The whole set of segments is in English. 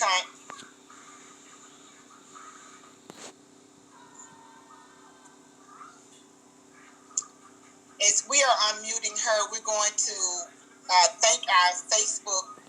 Hunt. As we are unmuting her, we're going to thank our Facebook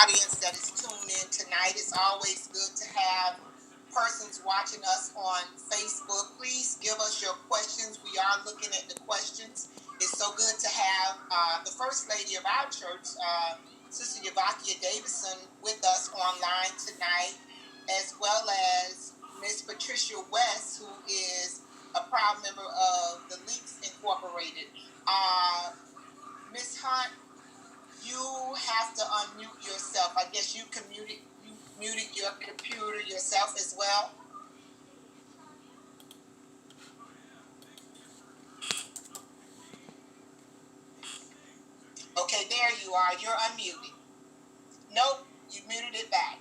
audience that is tuned in tonight. It's always good to have persons watching us on Facebook. Please give us your questions. We are looking at the questions. It's so good to have the First Lady of our church, Sister Yavakia Davison, with us online tonight, as well as Miss Patricia West, who is a proud member of the Links Incorporated. Miss Hunt, you have to unmute yourself. I guess you muted your computer yourself as well. Okay, there you are. You're unmuted. Nope, you muted it back.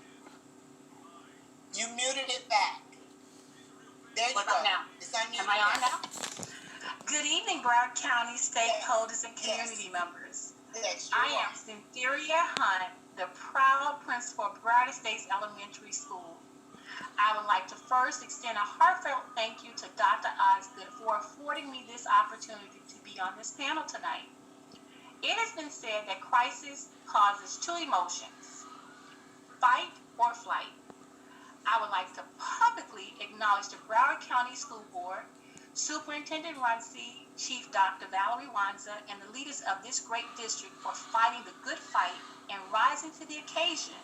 You muted it back. There you go. Now? It's unmuted. Am I on now? Good evening, Broward County stakeholders and community members. I am Cyntheria Hunt, the proud principal of Broward Estates Elementary School. I would like to first extend a heartfelt thank you to Dr. Osgood for affording me this opportunity to be on this panel tonight. It has been said that crisis causes two emotions, fight or flight. I would like to publicly acknowledge the Broward County School Board, Superintendent Runcie, Chief Dr. Valerie Wanza, and the leaders of this great district for fighting the good fight and rising to the occasion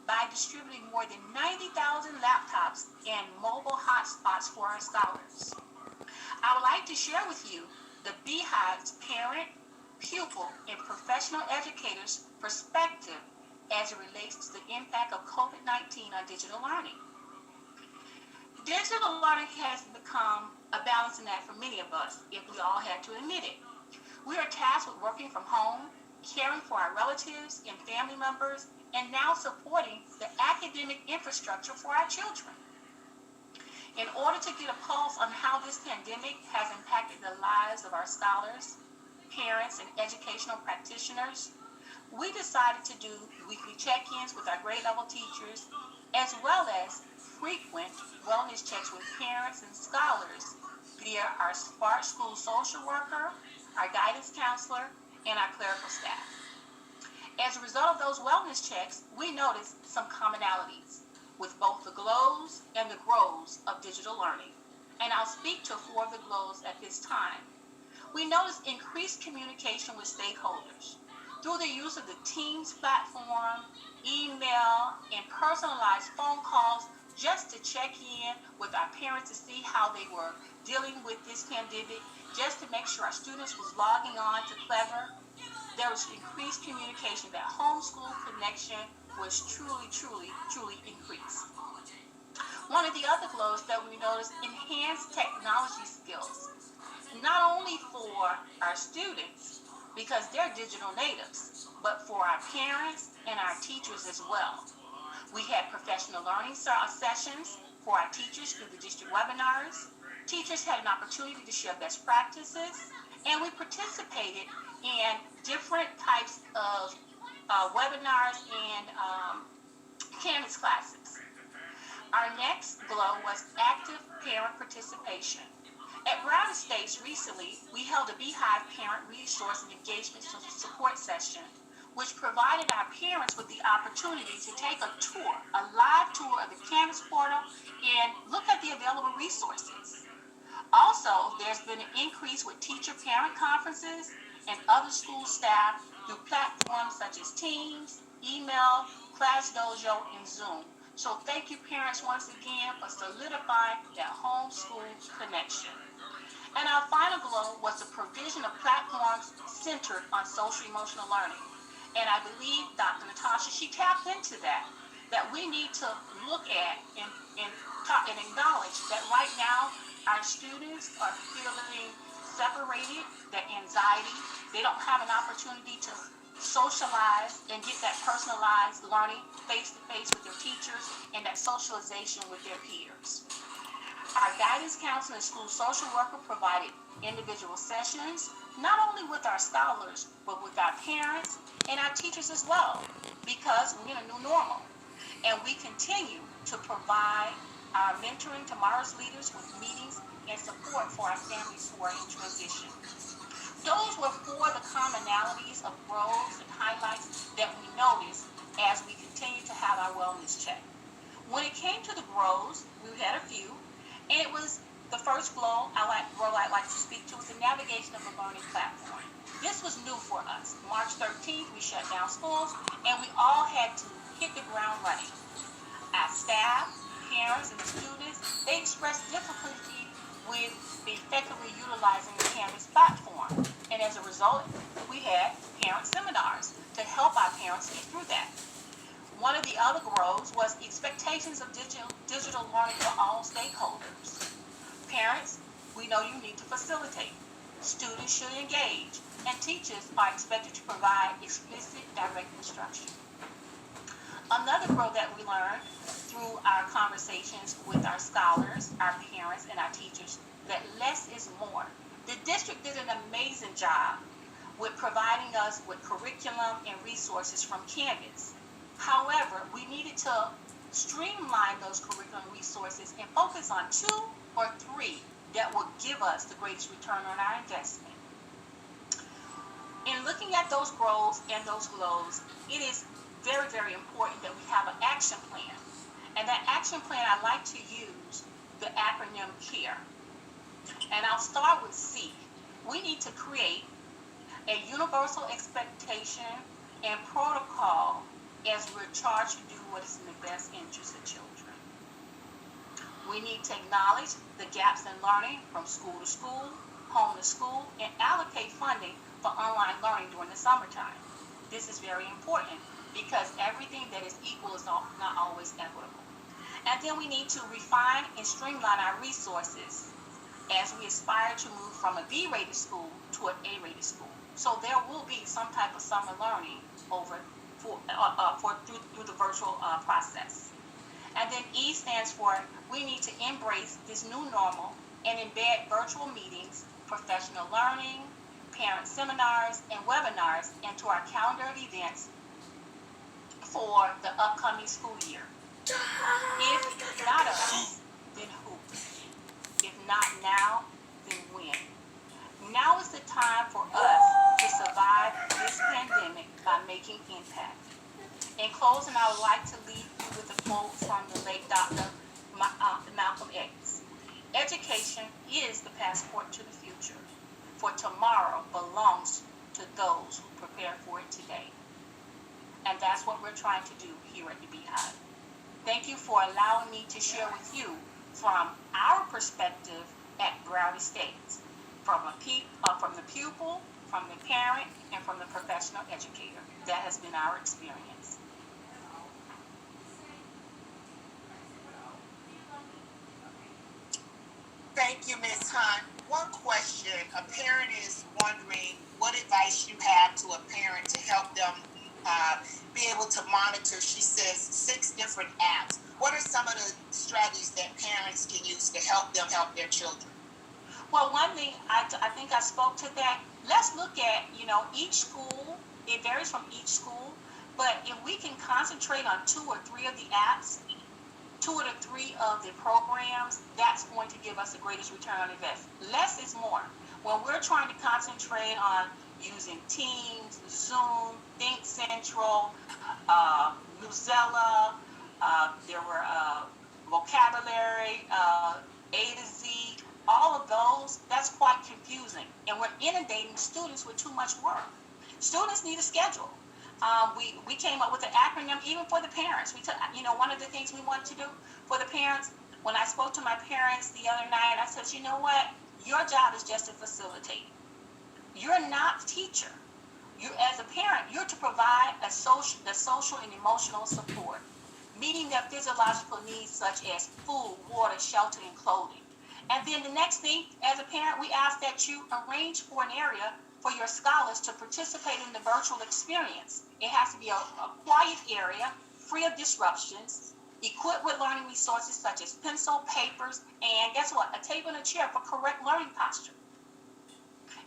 by distributing more than 90,000 laptops and mobile hotspots for our scholars. I would like to share with you the Beehive's parent, pupil, and professional educators' perspective as it relates to the impact of COVID-19 on digital learning. Digital learning has become a balancing act for many of us, if we all had to admit it. We are tasked with working from home, caring for our relatives and family members, and now supporting the academic infrastructure for our children. In order to get a pulse on how this pandemic has impacted the lives of our scholars, parents, and educational practitioners, we decided to do weekly check-ins with our grade level teachers, as well as frequent wellness checks with parents and scholars via our smart school social worker, our guidance counselor, and our clerical staff. As a result of those wellness checks, we noticed some commonalities with both the glows and the grows of digital learning, and I'll speak to 4 of the glows at this time. We noticed increased communication with stakeholders through the use of the Teams platform, email, and personalized phone calls just to check in with our parents to see how they were dealing with this pandemic, just to make sure our students was logging on to Clever. There was increased communication. That homeschool connection was truly increased. One of the other glows that we noticed, enhanced technology skills, not only for our students, because they're digital natives, but for our parents and our teachers as well. We had professional learning sessions for our teachers through the district webinars. Teachers had an opportunity to share best practices, and we participated in different types of webinars and Canvas classes. Our next glow was active parent participation. At Broward Estates recently, we held a Beehive Parent Resource and Engagement Support Session, which provided our parents with the opportunity to take a tour, a live tour of the Canvas portal, and look at the available resources. Also, there's been an increase with teacher-parent conferences and other school staff through platforms such as Teams, email, Class Dojo, and Zoom. So thank you, parents, once again for solidifying that homeschool connection. And our final glow was the provision of platforms centered on social emotional learning. And I believe Dr. Natasha, she tapped into that we need to look at and talk and acknowledge that right now our students are feeling separated, that anxiety, they don't have an opportunity to socialize and get that personalized learning face-to-face with their teachers and that socialization with their peers. Our guidance counselor and school social worker provided individual sessions, not only with our scholars, but with our parents and our teachers as well, because we're in a new normal. And we continue to provide our mentoring tomorrow's leaders with meetings and support for our families who are in transition. Those were four of the commonalities of roles and highlights that we noticed as we continue to have our wellness check. When it came to the grows, we had a few, and it was the first role I'd like to speak to was the navigation of the learning platform. This was new for us. March 13th, we shut down schools, and we all had to hit the ground running. Our staff, parents, and the students, they expressed difficulty with effectively utilizing the Canvas platform. And as a result, we had parent seminars to help our parents get through that. One of the other goals was expectations of digital learning for all stakeholders. Parents, we know you need to facilitate. Students should engage, and teachers are expected to provide explicit direct instruction. Another growth that we learned through our conversations with our scholars, our parents, and our teachers that less is more. The district did an amazing job with providing us with curriculum and resources from Canvas. However, we needed to streamline those curriculum resources and focus on two or three that will give us the greatest return on our investment. In looking at those goals and those goals, it is very, very important that we have an action plan. And that action plan, I like to use the acronym CARE. And I'll start with C. We need to create a universal expectation and protocol as we're charged to do what is in the best interest of children. We need to acknowledge the gaps in learning from school to school, home to school, and allocate funding for online learning during the summertime. This is very important because everything that is equal is not always equitable. And then we need to refine and streamline our resources as we aspire to move from a B-rated school to an A-rated school. So there will be some type of summer learning through the virtual process. And then E stands for we need to embrace this new normal and embed virtual meetings, professional learning, parent seminars, and webinars into our calendar of events for the upcoming school year. If not us, then who? If not now, then when? Now is the time for us to survive this pandemic by making impact. In closing, I would like to leave you with a quote from the late Dr. Malcolm X. Education is the passport to the future, for tomorrow belongs to those who prepare for it today. And that's what we're trying to do here at the Beehive. Thank you for allowing me to share with you from our perspective at Broward Estates, from the pupil, from the parent, and from the professional educator. That has been our experience. Thank you, Ms. Hunt. One question. A parent is wondering what advice you have to a parent to help them be able to monitor, she says, 6 different apps. What are some of the strategies that parents can use to help them help their children? Well, one thing, I think I spoke to that. Let's look at, each school. It varies from each school. But if we can concentrate on 2 or 3 of the apps, 2 or 3 of the programs, that's going to give us the greatest return on investment. Less is more. When we're trying to concentrate on using Teams, Zoom, Think Central, Newsella, there were vocabulary, A to Z, all of those, that's quite confusing. And we're inundating students with too much work. Students need a schedule. We came up with an acronym even for the parents. We took, one of the things we wanted to do for the parents, when I spoke to my parents the other night, I said, you know what? Your job is just to facilitate. You're not the teacher. You, as a parent, you're to provide the social and emotional support, meeting their physiological needs such as food, water, shelter, and clothing. And then the next thing, as a parent, we ask that you arrange for an area for your scholars to participate in the virtual experience. It has to be a quiet area, free of disruptions, equipped with learning resources such as pencil, papers, and guess what? A table and a chair for correct learning posture.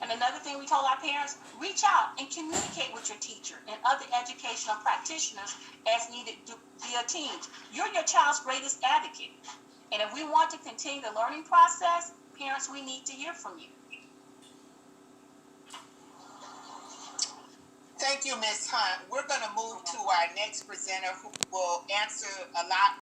And another thing we told our parents, reach out and communicate with your teacher and other educational practitioners as needed via Teams. You're your child's greatest advocate. And if we want to continue the learning process, parents, we need to hear from you. Thank you, Ms. Hunt. We're going to move to our next presenter who will answer a lot